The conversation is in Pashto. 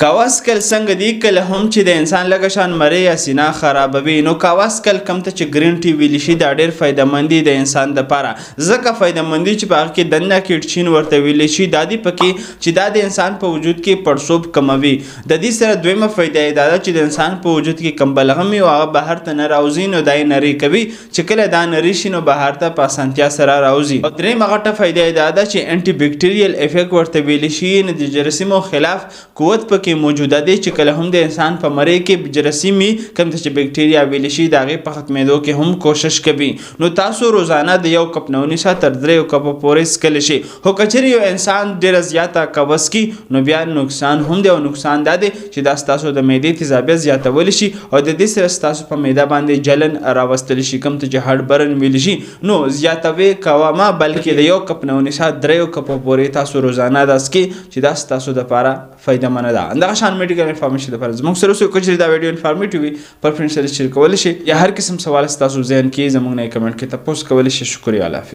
کاواس کل څنګه دی کله هم چې د انسان لکه شان مری یا سینا خرابوي نو کاواس کل کم ته چې ګرین ټي ویل شي دا ډېر فایدهمند دی د انسان لپاره ځکه فایدهمند چې په هغه کې دنه کیټچین ورته ویل شي دا دی پکې چې دا د انسان په وجود کې پړسوب کموي د دې سره دویمه فایده دا ده چې د انسان په وجود کې کم بلغمي او هغه بهر ته نه راوځي نو دا یې نری کوي چې کله دا نری شي نو بهر ته په اسانتیا سره راوځي او درېیمه غټه فایده دا ده چې انټي بیکټیریل افیکټ ورته ویل شي نو د جراثیمو خلاف قوت پکې موجوده دی چې کله هم د انسان په مری کې جراثیمي کوم چې بیکټیریا ویل شي د هغې په ختمېدو کې هم کوشش کوي نو تاسو روزانه د 1 کپ نه ونیسه تر 3 کپو پورې څښلی شي خو که چېرې یو انسان ډېره زیاته قبض کړي نو بیا نقصان هم دی او نقصان دا دی چې دا ستاسو د معدې تیزابیت زیاتولی شي او د دې سره ستاسو په معده باندې جلن راوستلی شي کوم ته چې هډ برن ویلی شي نو زیاتوي کوه مه بلکې د 1 کپ نه ونیسه 3 کپو پورې تاسو روزانه دا څښئ چې دا ستاسو دپاره فایدهمنه ده همدغه شان میډیکل انفارمیشن لپاره زموږ سره اوسئ که چېرې دا ویډیو انفارمیټیو وي پر فرینډ سره شیر کولی شي یا هر قسم سوال ستاسو ذهن کې زموږ نه یې کمنټ کې تپوس کولی شي شکریه الله حافظ